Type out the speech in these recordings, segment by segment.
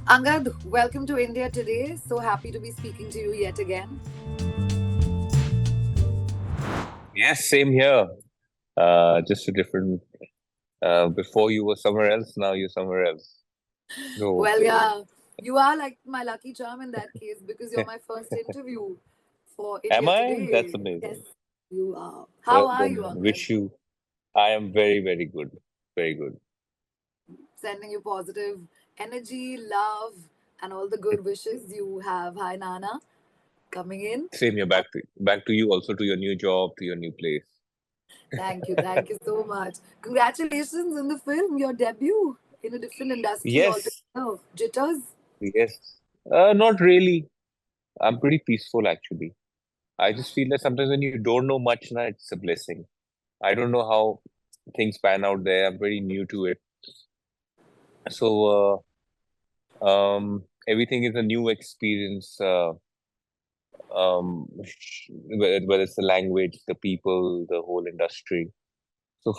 Angad, welcome to India today. So happy to be speaking to you yet again. Yes, same here. Just a different. Before you were somewhere else, now you're somewhere else. So, Well, yeah, you are like my lucky charm in that case because you're my first interview for am India I? That's today. Yes, amazing. you are. How Well, are you, then, Angad? wish you. I am very, very good. Very good. Sending you positive energy, love, and all the good wishes. You have Hi Nana coming in. Same here. Back to you. Also to your new job, to your new place. Thank you so much. Congratulations on the film, your debut in a different industry Yes, altogether. Jitters? yes. Not really. I'm pretty peaceful actually. I just feel that sometimes when you don't know much, now it's a blessing. I don't know how things pan out there. I'm very new to it. So, everything is a new experience. Whether it's the language, the people, the whole industry. So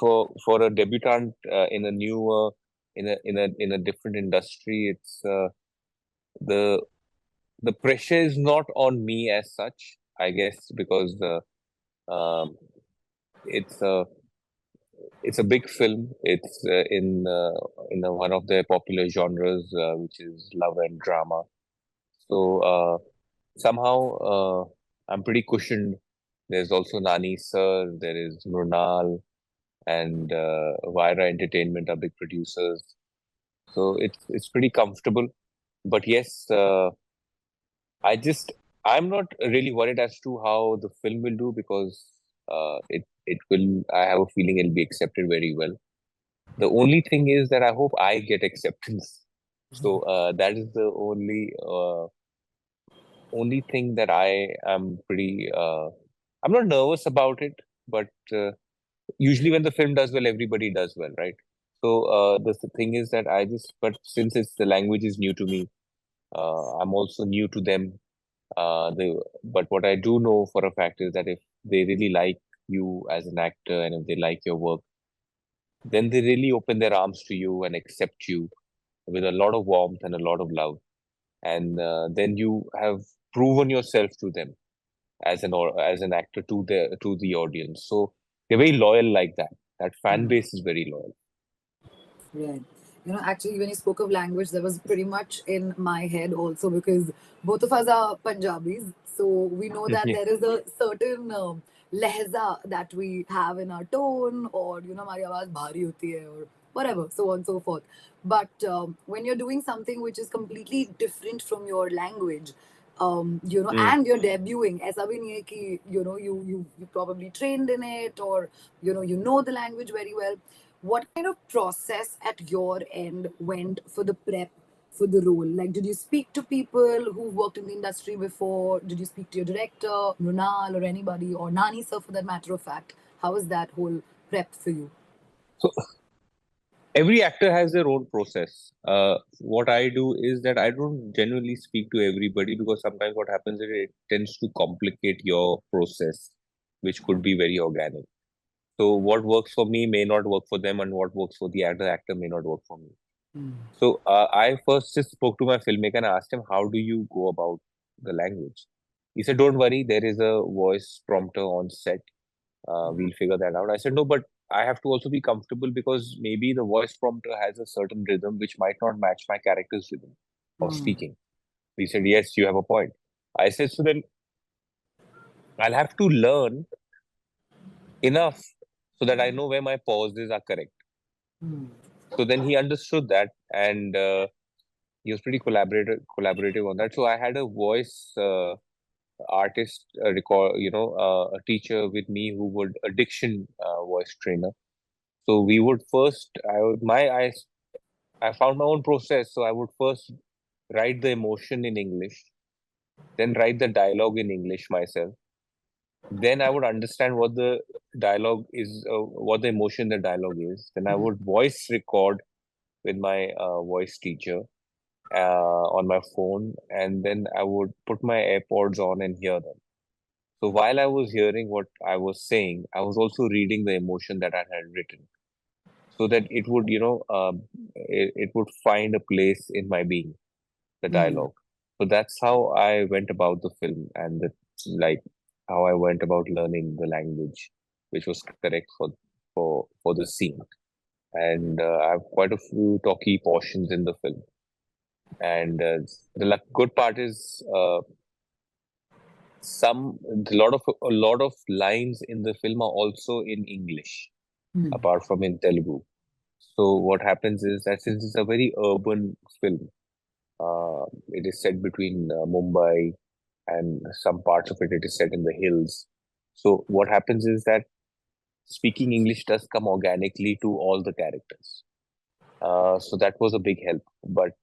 for a debutant in a new in a different industry, it's the the pressure is not on me as such. I guess because um, it's a it's a big film. It's in one of the popular genres, which is love and drama. So somehow I'm pretty cushioned. There's also Nani Sir, there is Mrunal, and Vira Entertainment are big producers. So it's pretty comfortable. But yes, I'm not really worried as to how the film will do because it will. I have a feeling it'll be accepted very well. The only thing is that I hope I get acceptance. So that is the only thing that I am pretty. I'm not nervous about it, but usually when the film does well, everybody does well, right? So the thing is that but since the language is new to me, I'm also new to them. But what I do know for a fact is that if they really like you as an actor and if they like your work, then they really open their arms to you and accept you with a lot of warmth and a lot of love. And then you have proven yourself to them as an actor to the audience. So they're very loyal like that. That fan base is very loyal. Right. Actually, when you spoke of language, that was pretty much in my head also because both of us are Punjabis. So we know that Yeah. there is a certain lehza that we have in our tone, or, हमारी आवाज भारी होती है, or whatever, so on and so forth. But when you're doing something which is completely different from your language, Mm. and you're debuting, ऐसा भी नहीं है कि, you probably trained in it, or, you know the language very well. What kind of process at your end went for the prep for the role? Like, did you speak to people who worked in the industry before? Did you speak to your director, Mrunal, or anybody, or Nani sir for that matter of fact? How was that whole prep for you? So every actor has their own process. What I do is that I don't genuinely speak to everybody because sometimes what happens is it tends to complicate your process, which could be very organic. So what works for me may not work for them, and what works for the actor may not work for me. So I first just spoke to my filmmaker and asked him, "How do you go about the language?" He said, "Don't worry, there is a voice prompter on set. We'll figure that out." I said, "No, but I have to also be comfortable because maybe the voice prompter has a certain rhythm which might not match my character's rhythm of speaking." He said, "Yes, you have a point." I said, "So then I'll have to learn enough so that I know where my pauses are correct." So then he understood that, and he was pretty collaborative on that. So I had a voice artist, a teacher with me who would a diction voice trainer. So we would first, I found my own process. So I would first write the emotion in English, then write the dialogue in English myself. Then I would understand what the dialogue is, what the emotion the dialogue is. Then I would voice record with my voice teacher on my phone, and then I would put my AirPods on and hear them. So while I was hearing what I was saying, I was also reading the emotion that I had written, so that it would, it would find a place in my being. the Hmm. dialogue. So that's how I went about the film, and like how I went about learning the language, which was correct for the scene. And I have quite a few talky portions in the film. And the good part is some a lot of lines in the film are also in English, Hmm. apart from in Telugu. So what happens is that since it's a very urban film, it is set between Mumbai and some parts of it is set in the hills. So what happens is that speaking English does come organically to all the characters. So that was a big help. But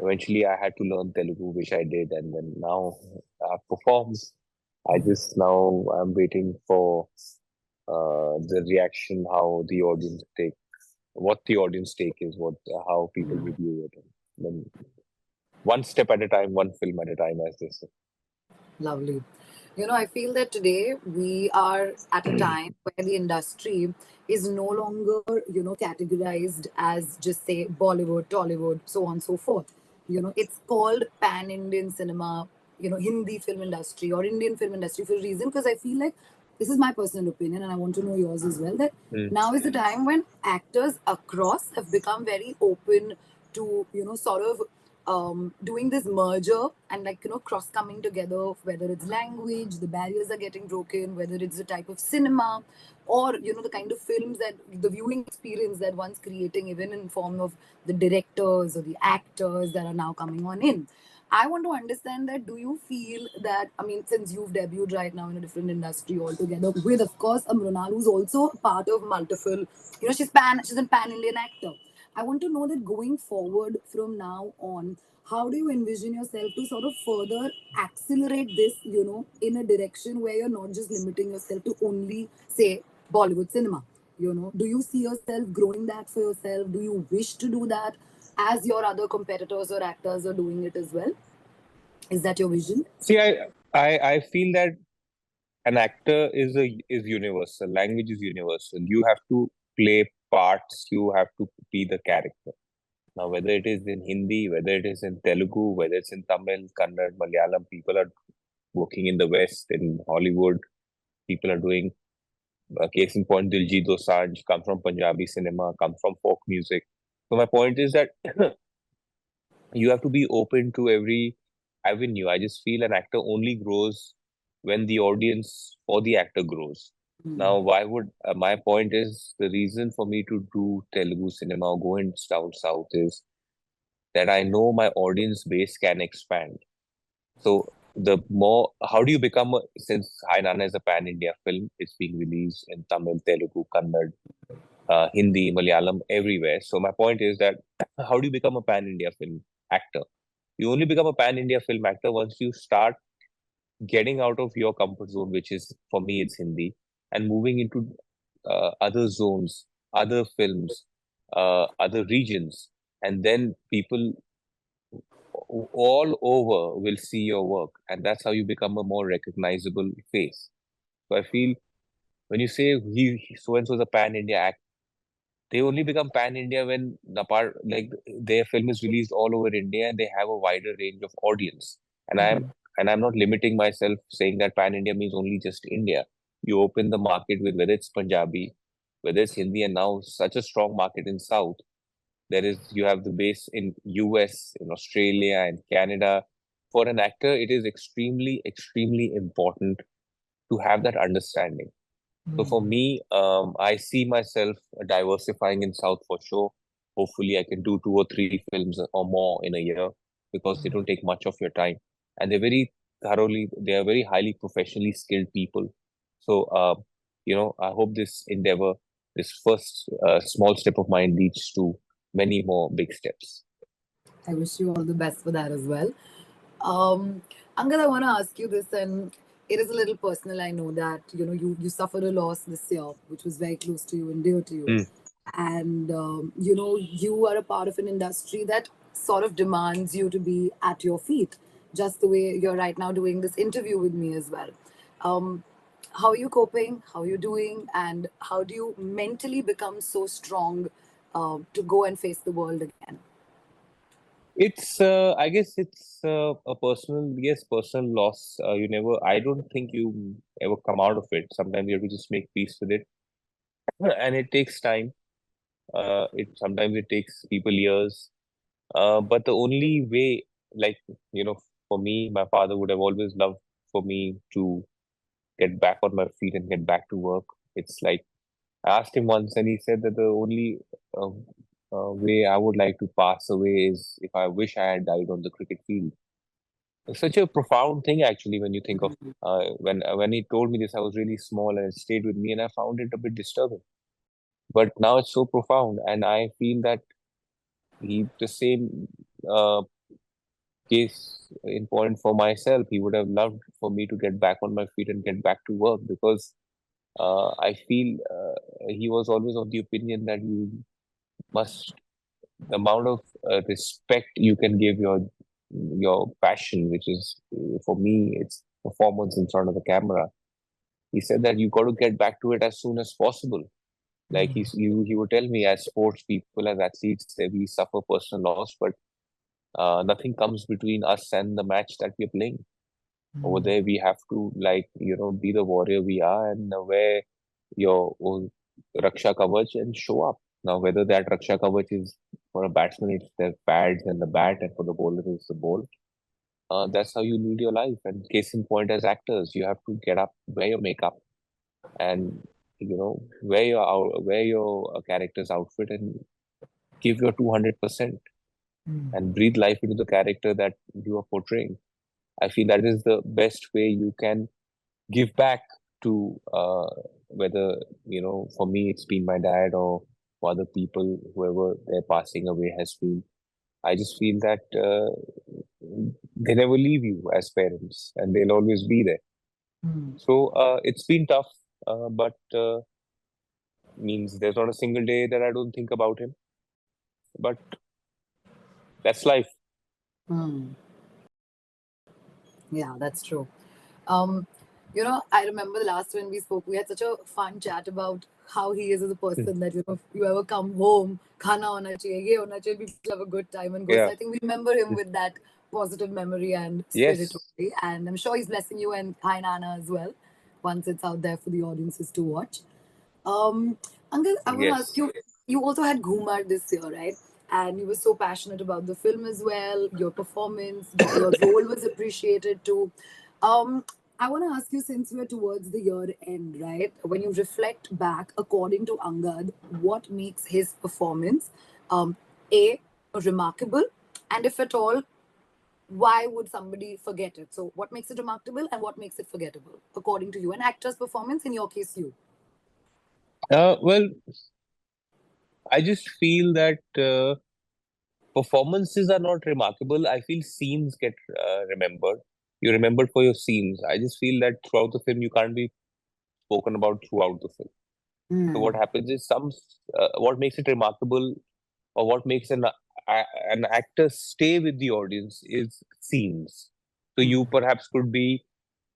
eventually I had to learn Telugu, which I did, and then now I perform. I just now I'm waiting for the reaction, how the audience take, what the audience take is, what how people review it. And then one step at a time, one film at a time, as they say. Lovely. I feel that today we are at a time where the industry is no longer, categorized as just say Bollywood, Tollywood, so on and so forth. It's called pan Indian cinema, Hindi film industry or Indian film industry for a reason. Because I feel like this is my personal opinion, and I want to know yours as well. That Mm. now is the time when actors across have become very open to, sort of doing this merger and like cross coming together, whether it's language, the barriers are getting broken, whether it's the type of cinema or the kind of films that the viewing experience that one's creating, even in form of the directors or the actors that are now coming on in. I want to understand that, do you feel that, I mean, since you've debuted right now in a different industry altogether, with of course Mrunal, who's also a part of multiple, she's a pan Indian actor. I want to know that going forward from now on, how do you envision yourself to sort of further accelerate this, in a direction where you're not just limiting yourself to only, say, Bollywood cinema? Do you see yourself growing that for yourself? Do you wish to do that as your other competitors or actors are doing it as well? Is that your vision? See, I feel that an actor is universal. Language is universal. You have to play parts. You have to be the character. Now, whether it is in Hindi, whether it is in Telugu, whether it's in Tamil, Kannada, Malayalam, people are working in the West, in Hollywood. People are doing, case in point, Diljit Dosanjh come from Punjabi cinema, come from folk music. So my point is that you have to be open to every avenue. I just feel an actor only grows when the audience or the actor grows. Now, why would my point is the reason for me to do Telugu cinema or go in down south is that I know my audience base can expand. So the more, how do you become since Hi Nanna is a pan India film, it's being released in Tamil, Telugu, Kannada, Hindi, Malayalam, everywhere. So my point is that how do you become a pan India film actor? You only become a pan India film actor once you start getting out of your comfort zone, which is for me it's Hindi, and moving into other zones, other films, other regions, and then people all over will see your work, and that's how you become a more recognizable face. So I feel when you say so and so is a pan India, they only become pan India when the part like their film is released all over India and they have a wider range of audience. And I'm not limiting myself saying that pan India means only just India. You open the market with whether it's Punjabi, whether it's Hindi, and now such a strong market in South. There is you have the base in US, in Australia, and Canada. For an actor, it is extremely, extremely important to have that understanding. So for me, I see myself diversifying in South for sure. Hopefully, I can do 2 or 3 films or more in a year because they don't take much of your time, and they are very highly professionally skilled people. So, I hope this endeavor, this first small step of mine, leads to many more big steps. I wish you all the best for that as well. Um, Angad, I want to ask you this, and it is a little personal. I know that you suffered a loss this year, which was very close to you and dear to you, Mm. and you are a part of an industry that sort of demands you to be at your feet, just the way you're right now doing this interview with me as well. Um, how are you coping? How are you doing? And how do you mentally become so strong to go and face the world again? It's, I guess it's a personal, yes, personal loss. I don't think you ever come out of it. Sometimes you have to just make peace with it. And it takes time. Sometimes it takes people years. But the only way, like, you know, for me, my father would have always loved for me to get back on my feet and get back to work. It's like, I asked him once, and he said that the only uh, way I would like to pass away is if I wish I had died on the cricket field. It's such a profound thing, actually, when you think of when he told me this, I was really small and it stayed with me, and I found it a bit disturbing. But now it's so profound, and I feel that the same uh, case in point for myself. He would have loved for me to get back on my feet and get back to work because I feel he was always of the opinion that you must the amount of respect you can give your passion, which is for me, it's performance in front of the camera. He said that you got to get back to it as soon as possible. Like he would tell me, as sports people, as athletes, that we suffer personal loss, but nothing comes between us and the match that we're playing. Over there, we have to, like, be the warrior we are and wear your own Raksha Kavach and show up. Now, whether that Raksha Kavach is for a batsman, it's the pads and the bat, and for the bowler, it's the ball. That's how you lead your life. And case in point, as actors, you have to get up, wear your makeup, and wear your character's outfit and give your 200% and breathe life into the character that you are portraying. I feel that is the best way you can give back to whether for me it's been my dad or for other people, whoever their passing away has been. I just feel that they never leave you as parents, and they'll always be there. So it's been tough, but means there's not a single day that I don't think about him. But that's life. Yeah, that's true. Um, I remember the last when we spoke, we had such a fun chat about how he is as a person that, if you ever come home, khana hona chahiye, ye hona chahiye, people have a good time and go. So Yeah. I think we remember him with that positive memory and spirit Yes. only. And I'm sure he's blessing you and Hi Nana as well, once it's out there for the audiences to watch. Um, Angad, I want to ask Yes. you, you also had Ghumar this year, right? And you were so passionate about the film as well, your performance, your role was appreciated too. Um, I want to ask you, since we're towards the year end, right? When you reflect back, according to Angad, what makes his performance A, remarkable? And if at all, why would somebody forget it? So, what makes it remarkable and what makes it forgettable, according to you? An actor's performance, in your case, you. Well, I just feel that performances are not remarkable. I feel scenes get remembered. You're remembered for your scenes. I just feel that throughout the film, you can't be spoken about throughout the film. So what happens is what makes it remarkable, or what makes an actor stay with the audience is scenes. So you perhaps could be,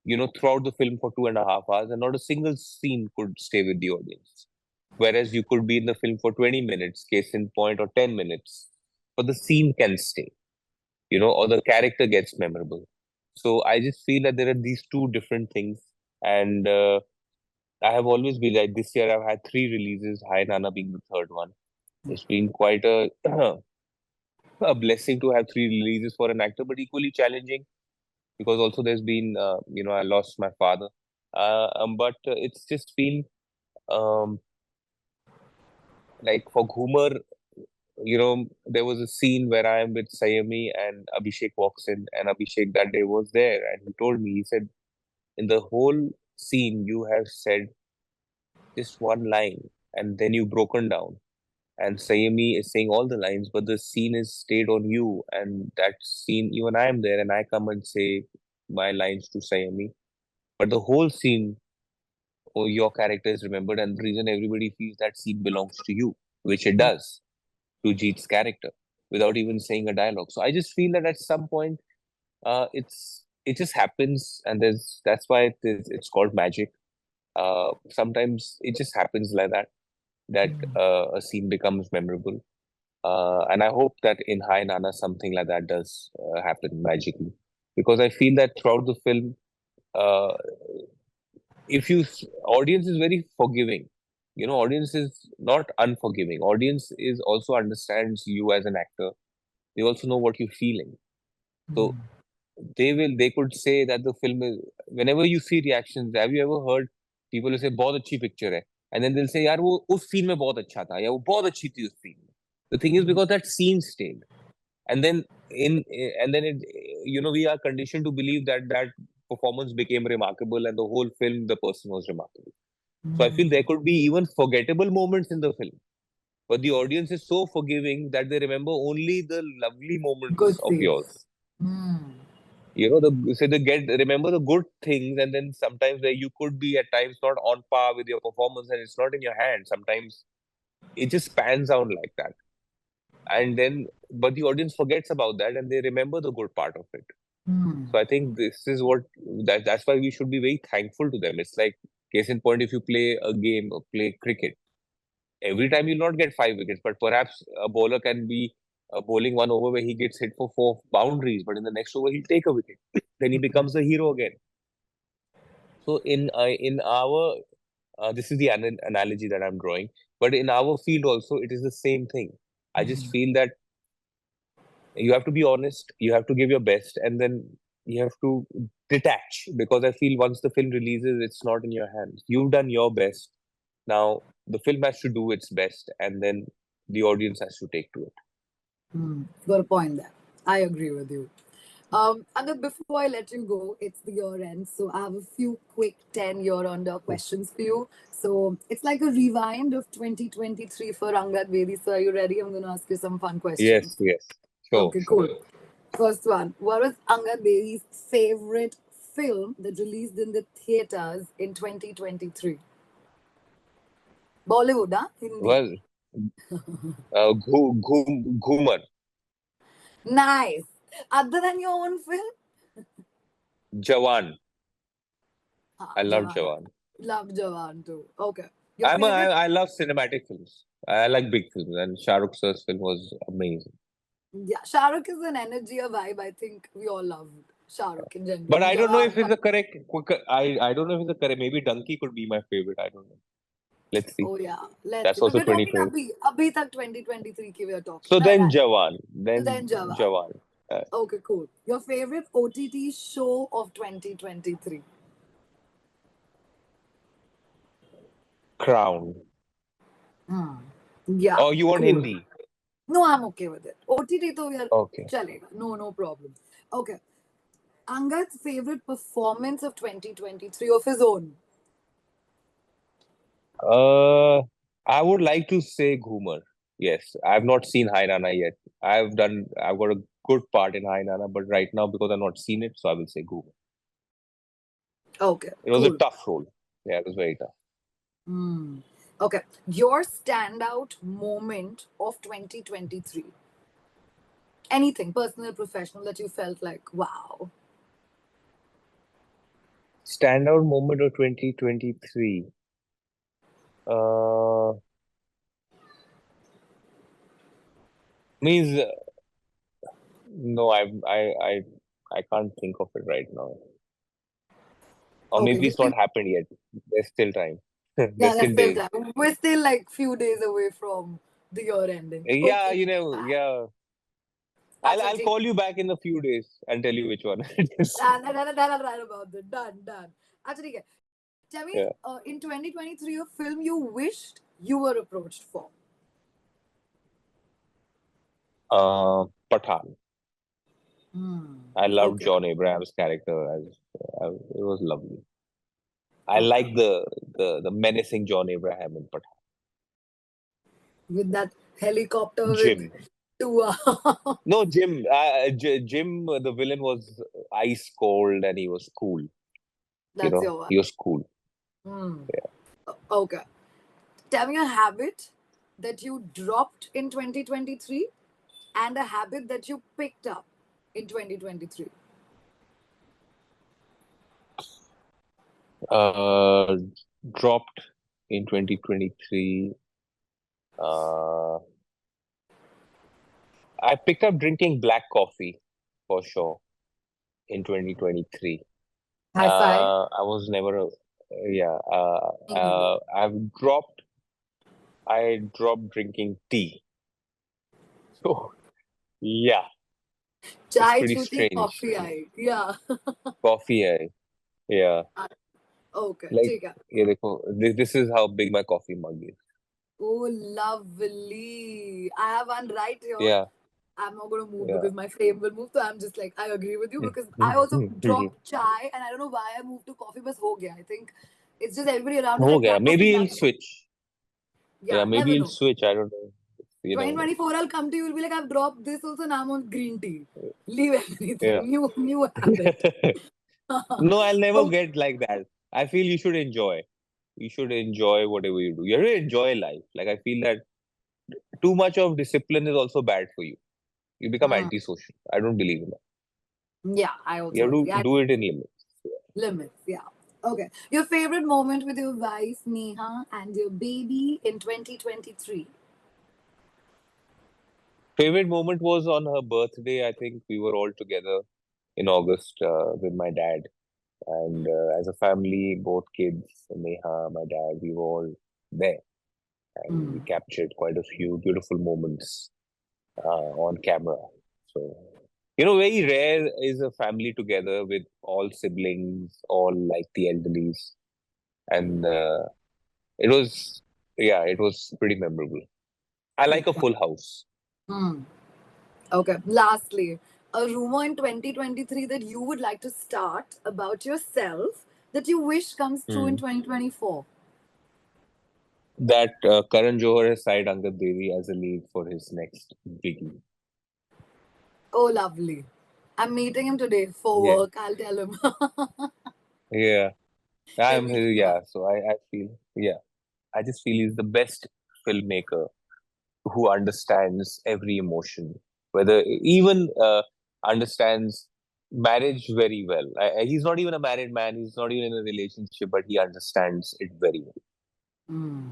throughout the film for 2.5 hours, and not a single scene could stay with the audience. Whereas you could be in the film for 20 minutes, case in point, or 10 minutes, but the scene can stay, or the character gets memorable. So I just feel that there are these two different things. And I have always been like, this year I've had three releases, Hi Nanna being the third one. It's been quite a blessing to have three releases for an actor, but equally challenging because also there's been, I lost my father. But it's just been um, like for Ghumar, there was a scene where I am with Sayami and Abhishek walks in, and Abhishek that day was there, and he told me, he said, in the whole scene, you have said just one line, and then you've broken down. And Sayami is saying all the lines, but the scene is stayed on you, and that scene, even I am there, and I come and say my lines to Sayami, but the whole scene, or your character is remembered, and the reason everybody feels that scene belongs to you, which it does to Jeet's character, without even saying a dialogue. So I just feel that at some point, it just happens, and that's why it's called magic. Sometimes it just happens like that a scene becomes memorable. And I hope that in Hi Nana something like that does happen magically, because I feel that throughout the film, uh, if you audience is very forgiving. Audience is not unforgiving. Audience is also understands you as an actor. They also know what you're feeling. So they could say that the film is, whenever you see reactions, have you ever heard people who say बहुत अच्छी picture है, and then they'll say यार वो उस scene में बहुत अच्छा था या वो बहुत अच्छी थी उस scene में. The thing is because that scene stayed, and then we are conditioned to believe that that performance became remarkable, and the whole film the person was remarkable. So I feel there could be even forgettable moments in the film, but the audience is so forgiving that they remember only the lovely moments Good of things. yours. Hmm. They get remember the good things, and then sometimes where you could be at times not on par with your performance, and it's not in your hand. Sometimes it just pans out like that, and then but the audience forgets about that, and they remember the good part of it. So I think this is what that's why we should be very thankful to them. It's like case in point, if you play a game or play cricket, every time you'll not get 5 wickets, but perhaps a bowler can be bowling one over where he gets hit for 4 boundaries, but in the next over he'll take a wicket. Then he becomes a hero again. So in our this is the analogy that I'm drawing, but in our field also it is the same thing. I just feel that you have to be honest, you have to give your best, and then you have to detach, because I feel once the film releases, it's not in your hands. You've done your best. Now the film has to do its best, and then the audience has to take to it. Got a point there. I agree with you. Angad, before I let you go, it's the year end, so I have a few quick 10 year under questions for you. So it's like a rewind of 2023 for Angad Bedi. So are you ready? I'm going to ask you some fun Yes, questions. yes, sure, Okay, sure. cool. First one. What was Angad Bedi's favorite film that released in the theaters in 2023? Bollywood, huh? Hindi. Well, Ghumar, Nice. Other than your own film? Jawan. Ah, I love Jawan. Jawan. Love Jawan too. Okay. Your favorite? I love cinematic films. I like big films, and Shah Rukh Sir's film was amazing. Yeah, Shah Rukh is an energy, a vibe. I think we all love Shah Rukh in general. But And I don't know Jawan. if it's the correct. I don't know if it's the correct. Maybe Donkey could be my favorite. I don't know. Let's see. Oh yeah. Let's That's see. But also we're talking 2020. abhi tak 2023 ki we are talking. So No, then right. Jawan, So then then Jawan. Jawan, Okay, cool. Your favorite OTT show of 2023? Crown. Yeah, Oh, you want cool. Hindi? No, I'm okay with it. OTT to we are Okay. chalega. No, no problem. Okay. Angad's favorite performance of 2023 of his own. Uh, I would like to say Ghumar. Yes, I've not seen Hi Nanna yet. I've got a good part in Hi Nanna, but right now because I've not seen it, so I will say Ghumar. Okay, It was a cool. tough role. Yeah, it was very tough. Okay. Your standout moment of 2023. Anything, personal, professional, that you felt like, wow. Standout moment of 2023. Uh, means no, I can't think of it right now. Or Okay, maybe you it's not think, happened yet. There's still time. yeah, There's that's still still days. time. We're still like few days away from the year ending. Yeah, Okay. yeah. Acha, I'll theek. call you back in a few days and tell you which one it is. Then I'll write about that. Done, done. Acha, theek hai. Tell me, Yeah. in 2023, a film you wished you were approached for. Pathan. I loved Okay. John Abraham's character as it was lovely. I Okay. like the menacing John Abraham in Pathan. With that helicopter with Jim. two No, Jim. Jim, the villain was ice cold and he was cool. That's your one. He was cool. Hmm. Okay. Tell me a habit that you dropped in 2023 and a habit that you picked up in 2023. Uh, Dropped in 2023. Uh, I picked up drinking black coffee for sure in 2023. High five. I was never a, yeah. Me neither. I dropped drinking tea. So yeah, it's Chai pretty chuti strange. coffee I. Yeah. Coffee, yeah. Okay. Like, ठीक है. ये देखो, this is how big my coffee mug is. Oh, lovely. I have one right here. Yeah, I'm not going to move yeah. because my frame will move. So I'm just like, I agree with you because I also dropped chai and I don't know why I moved to coffee, but ho gaya. I think it's just everybody around is हो like गया. black coffee, Maybe he'll black coffee. switch. Yeah, Yeah, maybe never he'll know. switch. I don't know. You never know. 2024, I'll come to you. You'll be like, I've dropped this also. Now I'm on green tea. Leave Yeah. everything. New habit. No, I'll never Okay. get like that. I feel you should enjoy. You should enjoy whatever you do. You have to enjoy life. Like, I feel that too much of discipline is also bad for you. You become Hmm. antisocial. I don't believe in that. Yeah, I You also have to agree. do it in limits. Limits, yeah. Okay. Your favorite moment with your wife, Neha, and your baby in 2023? Favorite moment was on her birthday. I think we were all together in August with my dad. And as a family, both kids, Neha, my dad, we were all there. And we Mm. captured quite a few beautiful moments on camera. So, very rare is a family together with all siblings, all like the elderlies. And it was, yeah, it was pretty memorable. I like a full house. Hmm. Okay. Lastly, a rumor in 2023 that you would like to start about yourself that you wish comes true in Hmm. 2024. That Karan Johar has signed Angad Bedi as a lead for his next biggie. Oh, lovely. I'm meeting him today for Yeah, work. I'll tell him. yeah. He'll be super. Yeah. So I feel, yeah, I just feel he's the best filmmaker who understands every emotion, whether even understands marriage very well. He's not even a married man. He's not even in a relationship, but he understands it very well. Mm.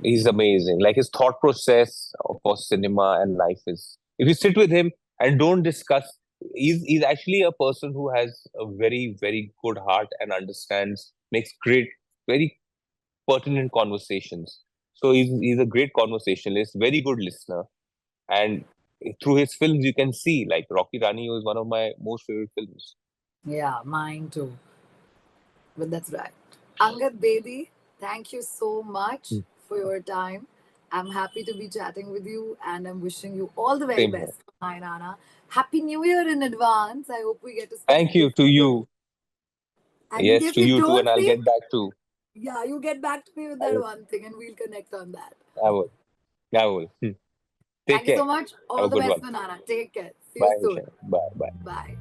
He's amazing. Like his thought process for cinema and life is, if you sit with him and don't discuss, he's actually a person who has a very, very good heart and understands, makes great, very pertinent conversations. So he's a great conversationalist, very good listener. And through his films, you can see like Rocky Rani was one of my most favorite films. Yeah, mine too. But that's right. Angad Bedi, thank you so much Hmm. for your time. I'm happy to be chatting with you and I'm wishing you all the very Same here. best for Hi Nanna. Happy New Year in advance. I hope we get to speak Thank you to before. you. And in Yes, case to we you too. don't And I'll speak, get back to, yeah, you get back to me with I that will. one thing and we'll connect on that. I will. I will. Thank Take you so care. much. Have All a the good best one. for Nana. Take care. See you Bye, soon. Hesha. Bye. Bye. Bye.